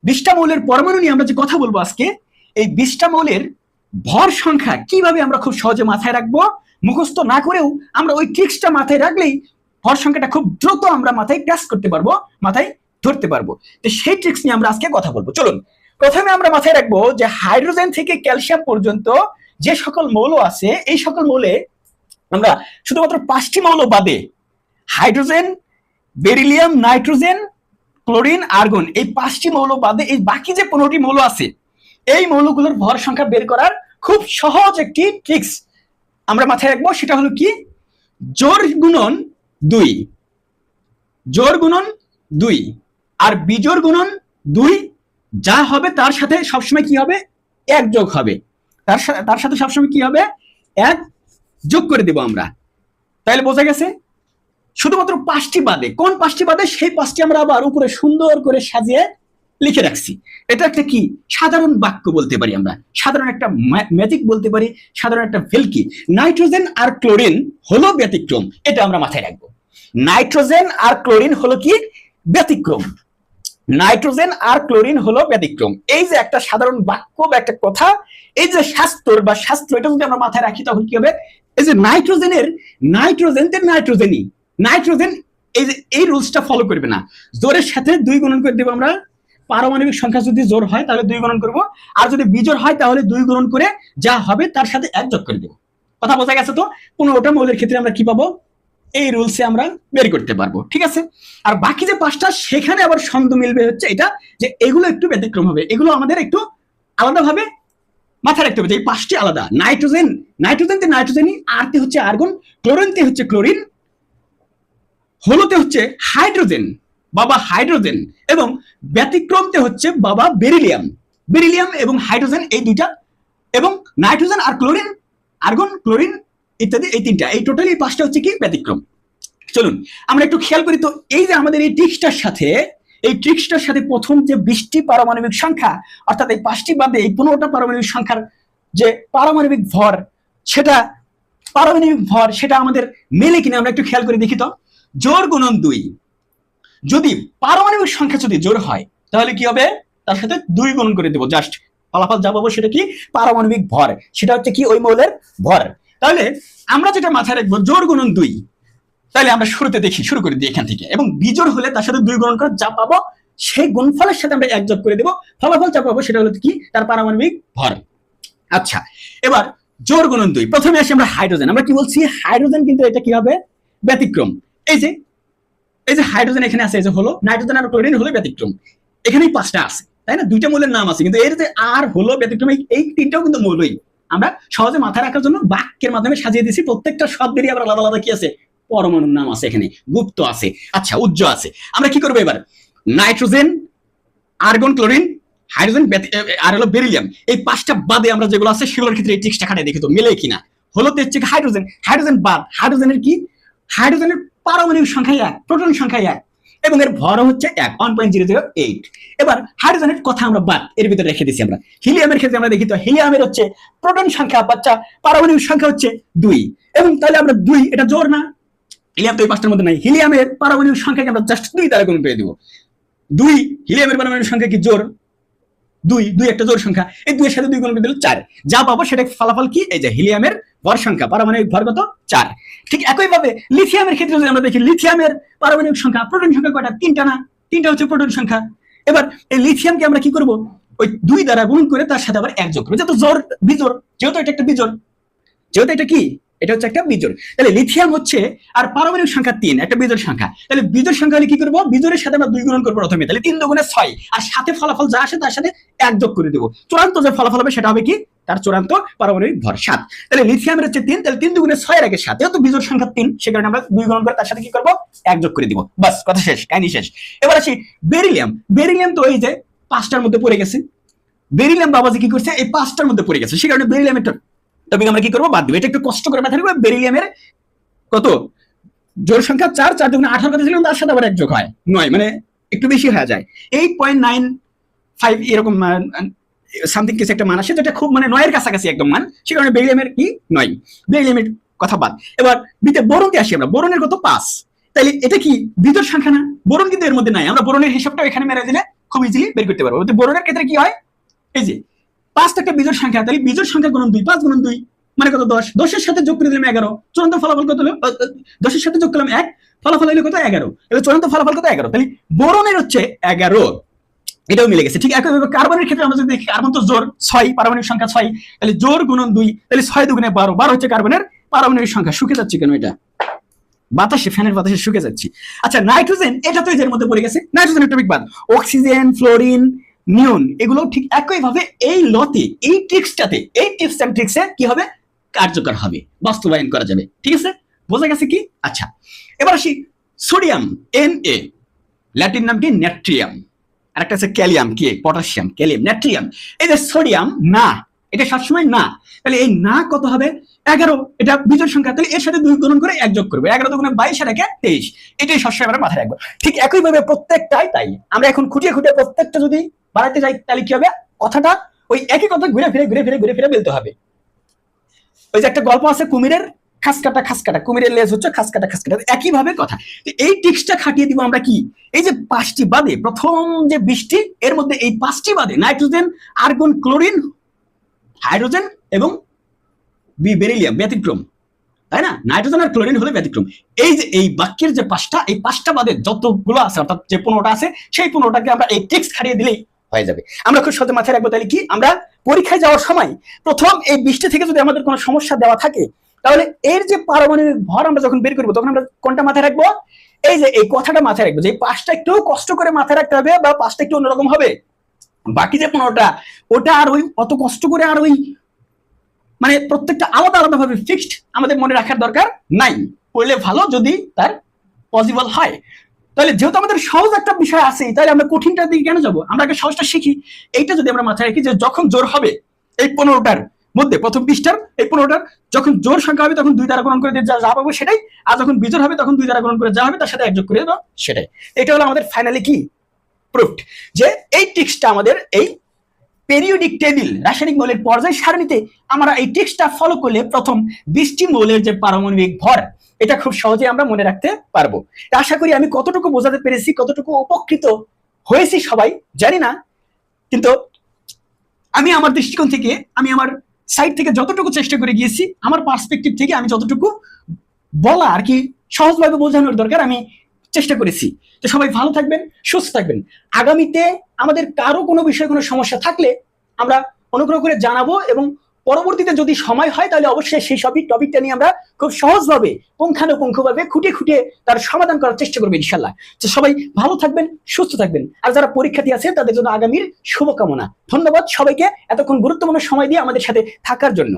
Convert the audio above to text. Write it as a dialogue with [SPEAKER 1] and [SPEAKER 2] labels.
[SPEAKER 1] 20টা মৌলের পরমাণু নিয়ে আমরা যে কথা বলবো আজকে, এই 20টা মৌলের ভর সংখ্যা কিভাবে আমরা খুব সহজে মাথায় রাখবো, মুখস্থ না করেও আমরা ওই ট্রিক্সটা মাথায় রাখলেই ভর সংখ্যাটা খুব দ্রুত আমরা মাথায় ক্যাচ করতে পারবো, মাথায় ধরতে পারবো। তো সেই ট্রিক্স নিয়ে আমরা আজকে কথা বলবো। চলুন, প্রথমে আমরা মাথায় রাখবো যে হাইড্রোজেন থেকে ক্যালসিয়াম পর্যন্ত যে সকল মৌল আছে, এই সকল মৌলে আমরা শুধুমাত্র 5টি মৌল বাদে hydrogen, beryllium, nitrogen, chlorine, argon, এই 5টি মৌল বাদে এই বাকি যে 15টি মৌল আছে, এই মৌলগুলোর ভর সংখ্যা বের করার খুব সহজ একটি ট্রিক্স আমরা মাথায় রাখবো। সেটা হলো কি, জোড় গুণন 2, জোড় গুণন 2 আর বিজোড় গুণন 2, যা হবে তার সাথে সবসময় কি হবে, 1 যোগ হবে। তার সাথে সবসময় কি হবে, 1 যোগ করে দেব আমরা। তাহলে বোঝা গেছে? শুধুমাত্র 5টি বাদে, কোন 5টি বাদে, সেই 5টি আমরা আবার উপরে সুন্দর করে সাজিয়ে লিখে রাখছি। এটা একটা কি সাধারণ বাক্য বলতে পারি আমরা, সাধারণ একটা ম্যাজিক বলতে পারি, সাধারণ একটা ভেলকি। নাইট্রোজেন আর ক্লোরিন হলো ব্যতিক্রম, এটা আমরা মাথায় রাখবো। নাইট্রোজেন আর ক্লোরিন হলো কি ব্যতিক্রম, নাইট্রোজেন আর ক্লোরিন হলো ব্যতিক্রম। এই যে একটা সাধারণ বাক্য বা একটা কথা, এই যে শাস্ত্র বা শাস্ত্র, এটা যদি আমরা মাথায় রাখি তখন কি হবে, এই যে নাইট্রোজেনের নাইট্রোজেনই নাইট্রোজেন এই যে এই রুলসটা ফলো করবে না। জোরের সাথে 2 গুণন করে দেবো আমরা, পারমাণবিক সংখ্যা যদি জোর হয় তাহলে 2 গুণন করব, আর যদি বিজোড় হয় তাহলে 2 গুণন করে যা হবে তার সাথে 1 যোগ করে দেবো। কথা বোঝা গেছে তো? 15টা মৌলের ক্ষেত্রে আমরা কি পাবো, এই রুলসে আমরা বের করতে পারবো, ঠিক আছে। আর বাকি যে 5টা, সেখানে আবার ছন্দ মিলবে হচ্ছে এটা, যে এগুলো একটু ব্যতিক্রম হবে, এগুলো আমাদের একটু আলাদাভাবে মাথায় রাখতে হবে যে এই 5টি আলাদা। নাইট্রোজেনতে নাইট্রোজেনই, আরতে হচ্ছে আর্গন, ক্লোরিনতে হচ্ছে ক্লোরিন, হলোতে হচ্ছে হাইড্রোজেন বাবা হাইড্রোজেন, এবং ব্যতিক্রমতে হচ্ছে বাবা বেরিলিয়াম। বেরিলিয়াম এবং হাইড্রোজেন এই দুইটা, এবং নাইট্রোজেন আর ক্লোরিন, আর্গন, ক্লোরিন ইত্যাদি, এই 3টা, এই টোটালি 5টা হচ্ছে কি ব্যতিক্রম। চলুন আমরা একটু খেয়াল করি তো, এই যে আমাদের এই ট্রিক্সটার সাথে প্রথম যে 20টি পারমাণবিক সংখ্যা, অর্থাৎ এই 5টি বাদে এই 15টা পারমাণবিক সংখ্যার যে পারমাণবিক ভর, সেটা আমাদের মেলে কিনা আমরা একটু খেয়াল করে দেখি তো। জোড় গুণন 2, যদি পারমাণবিক সংখ্যা যদি জোড় হয় তাহলে কি হবে, তার সাথে 2 গুণন করে দেবো, জাস্ট ফলাফল যা পাবো সেটা কি, পারমাণবিক ভর, সেটা হচ্ছে কি ওই মৌলের ভর। তাহলে আমরা যেটা মাথায় রাখবো, জোড় গুণন 2, তাহলে আমরা শুরু করে দিই এখান থেকে, এবং বিজোড় হলে তার সাথে 2 গুণন করে যা পাবো সেই গুণফলের সাথে আমরা 1 যোগ করে দেবো, ফলাফল যা পাবো সেটা হলো কি, তার পারমাণবিক ভর। আচ্ছা, এবার জোড় গুণন 2, প্রথমে আসি আমরা হাইড্রোজেন। আমরা কি বলছি, হাইড্রোজেন কিন্তু এটা কি হবে, ব্যতিক্রম। এই যে হাইড্রোজেন এখানে আছে, এই যে হলো নাইট্রোজেন আর ক্লোরিন হলো ব্যতিক্রম, এখানেই 5টা আছে, তাই না, 2টা মৌলের নাম আছে, কিন্তু এর যে আর হলো ব্যতিক্রম, এই 3টাও কিন্তু মৌলই আমরা সহজে মাথায় রাখার জন্য বাক্যের মাধ্যমে সাজিয়ে দিয়েছি। প্রত্যেকটা শব্দেরই আবার আলাদা আলাদা কি আছে, পরমাণুর নাম আছে, এখানে গুপ্ত আছে, আচ্ছা উজ্জ্ব আছে। আমরা কি করবো এবার, নাইট্রোজেন, আর্গন, ক্লোরিন, হাইড্রোজেন আর হলো বেরিলিয়াম, এই 5টা বাদে আমরা যেগুলো আছে সেগুলোর ক্ষেত্রে এই ট্রিক্সটা খাটিয়ে দেখি তো মেলে কিনা। হলোতে হচ্ছে হাইড্রোজেন বাদ, হাইড্রোজেনের পারমাণবিক সংখ্যা 1, প্রোটন সংখ্যা 1, এবং এর ভর হচ্ছে 1.008। এবার হাইড্রোজেনের কথা আমরা বাদ, এর ভিতরে রেখে দিচ্ছি আমরা। হিলিয়ামের ক্ষেত্রে আমরা দেখি তো, হিলিয়ামের হচ্ছে প্রোটন সংখ্যা, বাচ্চা পারমাণবিক সংখ্যা হচ্ছে 2, এবং তাহলে আমরা 2, এটা জোর না, হিলিয়াম তো এই 5টার মধ্যে নাই, হিলিয়ামের পারমাণবিক সংখ্যাকে আমরা জাস্ট 2 দ্বারা গুণ করে দিব। 2, হিলিয়ামের পারমাণবিক সংখ্যা কি জোর 2 একটা জোর সংখ্যা, এই 2 এর সাথে 2 গুণ করে দিলে 4, যা পাবো সেটা ফলাফল কি, এই যে হিলিয়ামের ভর সংখ্যা, পারমাণবিক ভর কত, 4। ঠিক একইভাবে লিথিয়ামের ক্ষেত্রে যদি আমরা দেখি, লিথিয়ামের পারমাণবিক সংখ্যা, প্রোটন সংখ্যা কয়টা, 3টা না, 3টা হচ্ছে প্রোটন সংখ্যা। এবার এই লিথিয়ামকে আমরা কি করব, ওই 2 দ্বারা গুণ করে তার সাথে আবার 1 যোগ করব, যেহেতু বিজোড়, যেহেতু এটা একটা বিজোড়, যেহেতু এটা কি, এটা হচ্ছে একটা বিজোড়, তাহলে লিথিয়াম হচ্ছে আর পারমাণবিক সংখ্যা 3, একটা বিজোড় সংখ্যা। তাহলে বিজোড় সংখ্যা হলে কি করব, বিজোড়ের সাথে আমরা 2 গুণন করব প্রথমে, তাহলে 3 দুগুণে 6, আর সাথে ফলাফল যা আসে তার সাথে 1 যোগ করে দেব, চূড়ান্ত যে ফলাফল হবে সেটা হবে কি, তার চূড়ান্ত পারমাণবিক ভর 7। তাহলে লিথিয়ামের হচ্ছে 3, তাহলে 3 দুগুণে 6 এর আগে 7, যেহেতু বিজোড় সংখ্যা 3, সে কারণে আমরা 2 গুণন করে তার সাথে কি করব, 1 যোগ করে দিব, বাস কথা শেষ, কাহিনী শেষ। এবার আসি বেরিলিয়াম তো এই যে 5টার মধ্যে পড়ে গেছে, বেরিলিয়াম বাবাজি কি করছে, এই 5টার মধ্যে পড়ে গেছে, সে কারণে বেরিলিয়ামের তবে আমরা কি করবো, বাদ দিব, এটা একটু কষ্ট করে মাথায় রাখবো। বেরিলিয়ামের কত জোড় সংখ্যা 4, 4 দুগুণে 18 কথা ছিল, তার সাথে আবার 1 যোগ হয় 9, মানে একটু বেশি হয়ে যায়, 8.95 এরকম সামথিং কিছু একটা মান আসে, যেটা খুব মানে 9 এর কাছাকাছি একদম মান, সে কারণে বেরিলিয়ামের কি 9, বেরিলিয়ামের কথা বাদ। এবার বিতে বোরনকে আসি আমরা, বোরনের কত 5, তাইলে এটা কি বিজোড় সংখ্যা না, বোরন কিন্তু এর মধ্যে নাই, আমরা বোরনের হিসাবটা এখানে মেরে দিলে খুব ইজিলি বের করতে পারবো। বোরনের ক্ষেত্রে কি হয়, এই যে 5 একটা বিজোড় সংখ্যা, তাহলে বিজোড় সংখ্যা গুণন 2, 5 গুণন 2 মানে কত 10, 10 এর সাথে যোগ করে দিলাম 11, চূড়ান্ত ফলাফল কত হলো, 10 এর সাথে যোগ করলাম 1, ফলাফল হলো কত 11, তাহলে চূড়ান্ত ফলাফল কত 11, তাহলে বোরনের হচ্ছে 11, এটাও মিলে গেছে। ঠিক একইভাবে কার্বনের ক্ষেত্রে আমরা যদি দেখি, কার্বন তো জোড় 6, পারমাণবিক সংখ্যা 6, তাহলে জোড় গুণন 2, তাহলে 6 2 গুণে 12, 12 হচ্ছে কার্বনের পারমাণবিক সংখ্যা। শুকে যাচ্ছে কেন এটা, বাতাসে, ফ্যানের বাতাসে শুকে যাচ্ছি। আচ্ছা নাইট্রোজেন, এটা তো এর মধ্যে পড়ে গেছে, নাইট্রোজেনের টপিক বাদ। অক্সিজেন, ফ্লোরিন, নিয়ন, এগুলো ঠিক একইভাবে এই লতে, এই টিপসটাতে, এই টিপস এন্ড ট্রিক্সে কি হবে, কার্যকর হবে, বাস্তবায়ন করা যাবে। ঠিক আছে, বোঝা গেছে কি? আচ্ছা এবার আসি সোডিয়াম, Na, ল্যাটিন নাম কি, নেট্রিয়াম, আর একটা আছে ক্যালিয়াম, কি পটাশিয়াম, ক্যালিয়াম, নেট্রিয়াম। এই যে সোডিয়াম না, এটা সবসময় না, তাহলে এই না কত হবে 11, এটা বিজোড় সংখ্যা, তাহলে এর সাথে 2 গুণন করে 1 যোগ করবে, 11 2 22 আর 1 23, এটাই সবসময় আমরা মাথায় রাখবো। ঠিক একইভাবে প্রত্যেকটাই তাই, আমরা এখন খুঁটিয়ে খুঁটিয়ে প্রত্যেকটা যদি বাড়াতে যাই, তাহলে কি হবে, কথাটা ওই একই কথা ঘুরে ফিরে বলতে হবে। ওই যে একটা গল্প আছে, কুমিরের খাস কাটা, কুমিরের লেজ হচ্ছে খাস কাটা, একই ভাবে কথা। এই টিক্সটা খাটিয়ে দিব আমরা কি, এই যে 5টি বাদে, প্রথম যে 20টি, এর মধ্যে এই 5টি বাদে নাইট্রোজেন, আর্গন, ক্লোরিন, হাইড্রোজেন এবং বেরিলিয়াম ব্যতিক্রম, তাই না? নাইট্রোজেন আর ক্লোরিন হলে ব্যতিক্রম। এই যে এই বাক্যের যে 5টা, এই 5টা বাদে যতগুলো আছে, অর্থাৎ যে 15টা আছে, সেই 15টাকে আমরা এই টেক্স খাটিয়ে দিলেই হয়ে যাবে। আমরা খুব সহজে মাথায় রাখবো। তাহলে কি, আমরা পরীক্ষায় যাওয়ার সময় প্রথম এই 20টা থেকে যদি আমাদের কোনো সমস্যা দেওয়া থাকে, তাহলে এর যে পারমাণবিক ভর আমরা যখন বের করবো, তখন আমরা কোনটা মাথায় রাখবো, এই যে এই কথাটা মাথায় রাখবো, যে 5টা একটু কষ্ট করে মাথায় রাখতে হবে, বা 5টা একটু অন্যরকম হবে। বাকি যে 15টা, ওটা আর ওই অত কষ্ট করে আর ওই মানে প্রত্যেকটা আলাদা আলাদা ভাবে ফিক্সড আমাদের মনে রাখার দরকার নাই, পড়লে ভালো যদি তার পসিবল হয়। তাহলে যেহেতু আমাদের সহজ একটা বিষয় আছে, তাহলে আমরা কঠিনটার দিকে কেন যাবো, আমরা আগে সহজটা শিখি। এইটা যদি আমরা মাথায় রাখি, যে যখন জোর হবে এই 15টার মধ্যে, প্রথম 20টার এই 15টার যখন জোর সংখ্যা হবে, তখন 2 দ্বারা গুণন করে যা পাবো সেটাই, আর যখন বিজোড় হবে তখন 2 দ্বারা গুণন করে যা হবে তার সাথে 1 যোগ করে দেবো সেটাই। এটা হলো আমাদের ফাইনালি কি প্রুফড, যে এই টিক্সটা আমাদের এই পেরিওডিক টেবিল, রাসায়নিক মৌলের পর্যায় সারণীতে আমরা এই টেক্সটটা ফলো করলে প্রথম 20টি মৌলের যে পারমাণবিক ভর, এটা খুব সহজে আমরা মনে রাখতে পারবো। আশা করি আমি কতটুকু বোঝাতে পেরেছি, কতটুকু উপকৃত হয়েছি সবাই জানি না, কিন্তু আমি আমার দৃষ্টিকোণ থেকে, আমি আমার সাইড থেকে যতটুকু চেষ্টা করে গিয়েছি, আমার পার্সপেক্টিভ থেকে আমি যতটুকু বলা আর কি সহজভাবে বোঝানোর দরকার আমি চেষ্টা করেছি। তো সবাই ভালো থাকবেন, সুস্থ থাকবেন। আগামীতে আমাদের কারো কোনো বিষয়ে কোনো সমস্যা থাকলে আমরা অনুগ্রহ করে জানাবো, এবং পরবর্তীতে যদি সময় হয় তাহলে অবশ্যই সেই সবই টপিকটা নিয়ে আমরা খুব সহজভাবে, পুঙ্খানুপুঙ্খভাবে খুঁটিয়ে খুঁটিয়ে তার সমাধান করার চেষ্টা করবো ইনশাল্লাহ। তো সবাই ভালো থাকবেন, সুস্থ থাকবেন, আর যারা পরীক্ষার্থী আছে তাদের জন্য আগামীর শুভকামনা। ধন্যবাদ সবাইকে এতক্ষণ গুরুত্বপূর্ণ সময় দিয়ে আমাদের সাথে থাকার জন্য।